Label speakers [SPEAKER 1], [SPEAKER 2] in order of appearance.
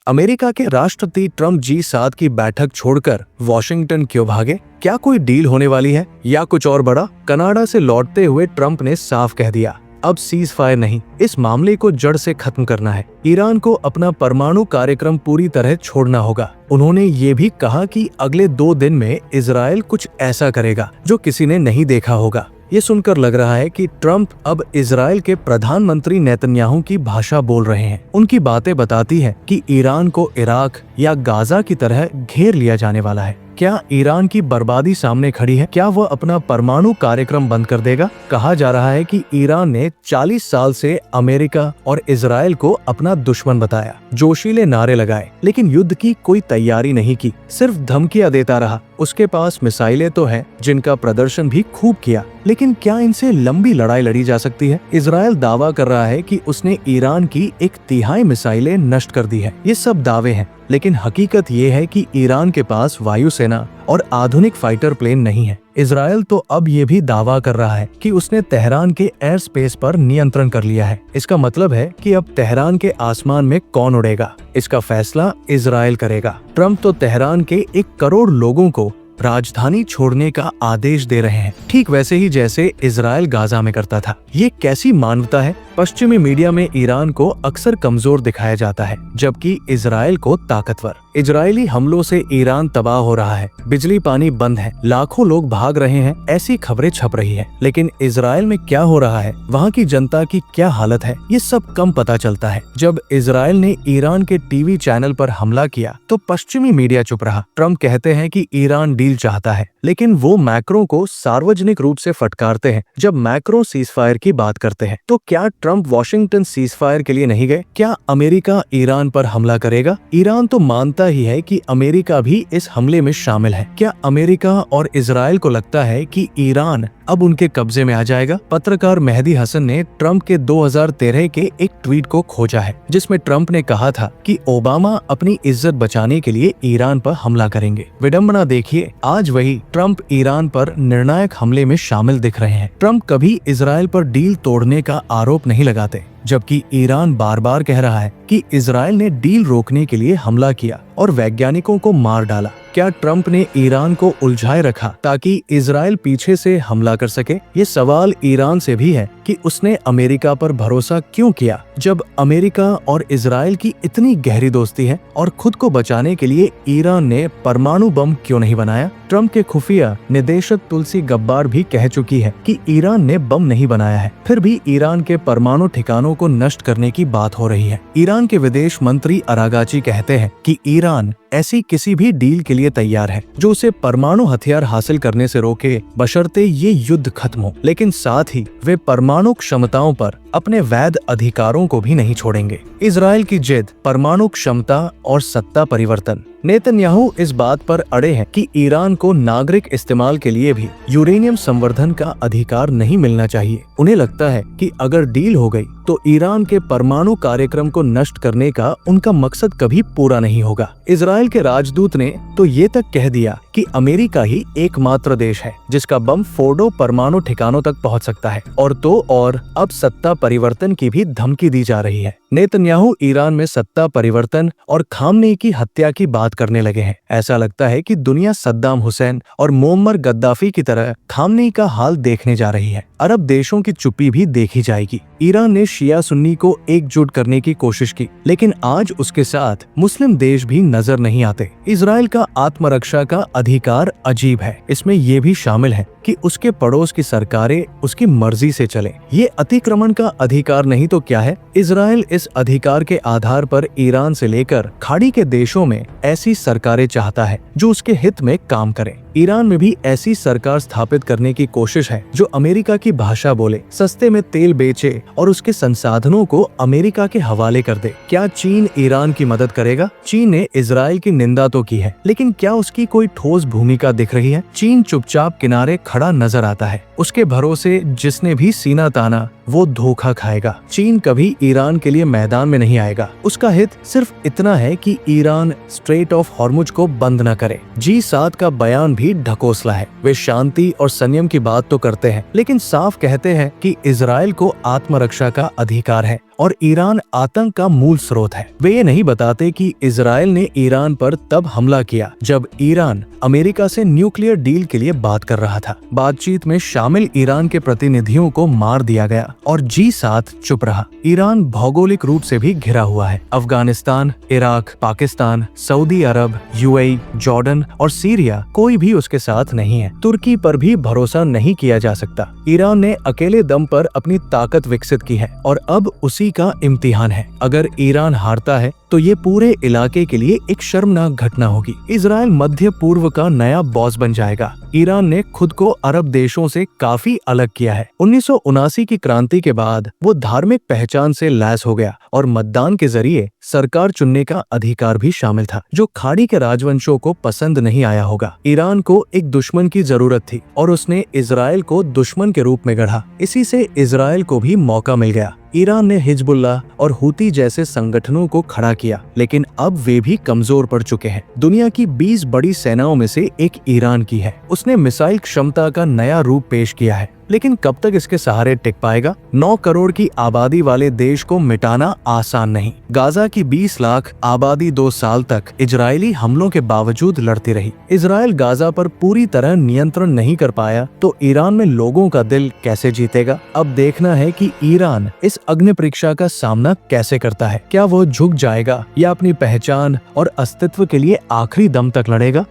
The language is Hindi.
[SPEAKER 1] अमेरिका के राष्ट्रपति ट्रम्प G7 की बैठक छोड़कर वॉशिंगटन क्यों भागे? क्या कोई डील होने वाली है या कुछ और बड़ा? कनाडा से लौटते हुए ट्रम्प ने साफ कह दिया, अब सीज फायर नहीं, इस मामले को जड़ से खत्म करना है। ईरान को अपना परमाणु कार्यक्रम पूरी तरह छोड़ना होगा। उन्होंने ये भी कहा कि अगले 2 दिन में इजराइल कुछ ऐसा करेगा जो किसी ने नहीं देखा होगा। ये सुनकर लग रहा है कि ट्रम्प अब इजराइल के प्रधानमंत्री नेतन्याहू की भाषा बोल रहे हैं। उनकी बातें बताती है कि ईरान को इराक या गाजा की तरह घेर लिया जाने वाला है। क्या ईरान की बर्बादी सामने खड़ी है? क्या वह अपना परमाणु कार्यक्रम बंद कर देगा? कहा जा रहा है कि ईरान ने 40 साल से अमेरिका और इजराइल को अपना दुश्मन बताया, जोशीले नारे लगाए, लेकिन युद्ध की कोई तैयारी नहीं की, सिर्फ धमकियां देता रहा। उसके पास मिसाइलें तो हैं जिनका प्रदर्शन भी खूब किया, लेकिन क्या इनसे लंबी लड़ाई लड़ी जा सकती है? इजराइल दावा कर रहा है कि उसने ईरान की 1/3 मिसाइलें नष्ट कर दी है। ये सब दावे हैं, लेकिन हकीकत ये है कि ईरान के पास वायुसेना और आधुनिक फाइटर प्लेन नहीं है। इजराइल तो अब ये भी दावा कर रहा है कि उसने तेहरान के एयर स्पेस पर नियंत्रण कर लिया है। इसका मतलब है कि अब तेहरान के आसमान में कौन उड़ेगा, इसका फैसला इजराइल करेगा। ट्रम्प तो तेहरान के 1 करोड़ लोगों को राजधानी छोड़ने का आदेश दे रहे हैं, ठीक वैसे ही जैसे इजराइल गाजा में करता था। ये कैसी मानवता है? पश्चिमी मीडिया में ईरान को अक्सर कमजोर दिखाया जाता है, जबकि इजराइल को ताकतवर। इजरायली हमलों से ईरान तबाह हो रहा है, बिजली पानी बंद है, लाखों लोग भाग रहे हैं, ऐसी खबरें छप रही है। लेकिन इजराइल में क्या हो रहा है, वहाँ की जनता की क्या हालत है, ये सब कम पता चलता है। जब इजराइल ने ईरान के टीवी चैनल पर हमला किया तो पश्चिमी मीडिया चुप रहा। ट्रम्प कहते हैं कि ईरान डील चाहता है, लेकिन वो मैक्रो को सार्वजनिक रूप से फटकारते हैं जब मैक्रो सीज फायर की बात करते हैं। तो क्या ट्रम्प वॉशिंगटन सीज फायर के लिए नहीं गए? क्या अमेरिका ईरान पर हमला करेगा? ईरान तो मानता ही है कि अमेरिका भी इस हमले में शामिल है। क्या अमेरिका और इजराइल को लगता है कि ईरान अब उनके कब्जे में आ जाएगा? पत्रकार मेहदी हसन ने ट्रम्प के 2013 के एक ट्वीट को खोजा है, जिसमें ट्रम्प ने कहा था कि ओबामा अपनी इज्जत बचाने के लिए ईरान पर हमला करेंगे। विडंबना देखिए, आज वही ट्रम्प ईरान पर निर्णायक हमले में शामिल दिख रहे हैं। ट्रम्प कभी इजराइल पर डील तोड़ने का आरोप नहीं लगाते, जबकि ईरान बार बार कह रहा है कि इजराइल ने डील रोकने के लिए हमला किया और वैज्ञानिकों को मार डाला। क्या ट्रम्प ने ईरान को उलझाए रखा ताकि इजराइल पीछे से हमला कर सके? ये सवाल ईरान से भी है कि उसने अमेरिका पर भरोसा क्यों किया, जब अमेरिका और इजराइल की इतनी गहरी दोस्ती है, और खुद को बचाने के लिए ईरान ने परमाणु बम क्यों नहीं बनाया? ट्रम्प के खुफिया निदेशक तुलसी गब्बार भी कह चुकी है कि ईरान ने बम नहीं बनाया है, फिर भी ईरान के परमाणु ठिकानों को नष्ट करने की बात हो रही है। ईरान के विदेश मंत्री अरागाची कहते हैं कि ईरान ऐसी किसी भी डील के लिए तैयार है जो उसे परमाणु हथियार हासिल करने से रोके, बशर्ते ये युद्ध खत्म हो। लेकिन साथ ही वे परमाणु क्षमताओं पर अपने वैध अधिकारों को भी नहीं छोड़ेंगे। इजराइल की जिद, परमाणु क्षमता और सत्ता परिवर्तन। नेतन्याहू इस बात पर अड़े हैं कि ईरान को नागरिक इस्तेमाल के लिए भी यूरेनियम संवर्धन का अधिकार नहीं मिलना चाहिए। उन्हें लगता है कि अगर डील हो गई तो ईरान के परमाणु कार्यक्रम को नष्ट करने का उनका मकसद कभी पूरा नहीं होगा। इजराइल के राजदूत ने तो ये तक कह दिया कि अमेरिका ही एकमात्र देश है जिसका बम फोर्डो परमाणु ठिकानों तक पहुंच सकता है, और अब सत्ता परिवर्तन की भी धमकी दी जा रही है। नेतन्याहू ईरान में सत्ता परिवर्तन और खामनेई की हत्या की बात करने लगे हैं। ऐसा लगता है कि दुनिया सद्दाम हुसैन और मोअम्मर गद्दाफी की तरह खामनेई का हाल देखने जा रही है। अरब देशों की चुप्पी भी देखी जाएगी। ईरान ने शिया सुन्नी को एकजुट करने की कोशिश की, लेकिन आज उसके साथ मुस्लिम देश भी नजर नहीं आते। इजराइल का आत्मरक्षा का अधिकार अजीब है। इसमें ये भी शामिल है कि उसके पड़ोस की सरकारें उसकी मर्जी से चले। ये अतिक्रमण का अधिकार नहीं तो क्या है? इजराइल इस अधिकार के आधार पर ईरान से लेकर खाड़ी के देशों में ऐसी सरकारें चाहता है जो उसके हित में काम करें। ईरान में भी ऐसी सरकार स्थापित करने की कोशिश है जो अमेरिका की भाषा बोले, सस्ते में तेल बेचे और उसके संसाधनों को अमेरिका के हवाले कर दे। क्या चीन ईरान की मदद करेगा? चीन ने इजराइल की निंदा तो की है, लेकिन क्या उसकी कोई ठोस भूमिका दिख रही है? चीन चुपचाप किनारे खड़ा नजर आता है। उसके भरोसे जिसने भी सीना ताना वो धोखा खाएगा। चीन कभी ईरान के लिए मैदान में नहीं आएगा। उसका हित सिर्फ इतना है कि ईरान स्ट्रेट ऑफ हॉर्मुज को बंद न करे। G7 का बयान भी ढकोसला है। वे शांति और संयम की बात तो करते हैं, लेकिन साफ कहते हैं कि इजराइल को आत्मरक्षा का अधिकार है और ईरान आतंक का मूल स्रोत है। वे ये नहीं बताते कि इजराइल ने ईरान पर तब हमला किया जब ईरान अमेरिका से न्यूक्लियर डील के लिए बात कर रहा था। बातचीत में शामिल ईरान के प्रतिनिधियों को मार दिया गया और G7 चुप रहा। ईरान भौगोलिक रूप से भी घिरा हुआ है। अफगानिस्तान, इराक, पाकिस्तान, सऊदी अरब, UAE, जॉर्डन और सीरिया कोई भी उसके साथ नहीं है। तुर्की पर भी भरोसा नहीं किया जा सकता। ईरान ने अकेले दम पर अपनी ताकत विकसित की है और अब उसी का इम्तिहान है। अगर ईरान हारता है तो ये पूरे इलाके के लिए एक शर्मनाक घटना होगी। इजराइल मध्य पूर्व का नया बॉस बन जाएगा। ईरान ने खुद को अरब देशों से काफी अलग किया है। 1979 की क्रांति के बाद वो धार्मिक पहचान से लैस हो गया और मतदान के जरिए सरकार चुनने का अधिकार भी शामिल था, जो खाड़ी के राजवंशों को पसंद नहीं आया होगा। ईरान को एक दुश्मन की जरूरत थी और उसने इजराइल को दुश्मन के रूप में गढ़ा। इसी से इजराइल को भी मौका मिल गया। ईरान ने हिजबुल्लाह और हुती जैसे संगठनों को खड़ा किया, लेकिन अब वे भी कमजोर पड़ चुके हैं। दुनिया की 20 बड़ी सेनाओं में से एक ईरान की है। उसने मिसाइल क्षमता का नया रूप पेश किया है, लेकिन कब तक इसके सहारे टिक पाएगा? 9 करोड़ की आबादी वाले देश को मिटाना आसान नहीं। गाजा की 20 लाख आबादी 2 साल तक इजरायली हमलों के बावजूद लड़ती रही। इजराइल गाजा पर पूरी तरह नियंत्रण नहीं कर पाया तो ईरान में लोगों का दिल कैसे जीतेगा? अब देखना है कि ईरान इस अग्नि परीक्षा का सामना कैसे करता है। क्या वो झुक जाएगा या अपनी पहचान और अस्तित्व के लिए आखिरी दम तक लड़ेगा?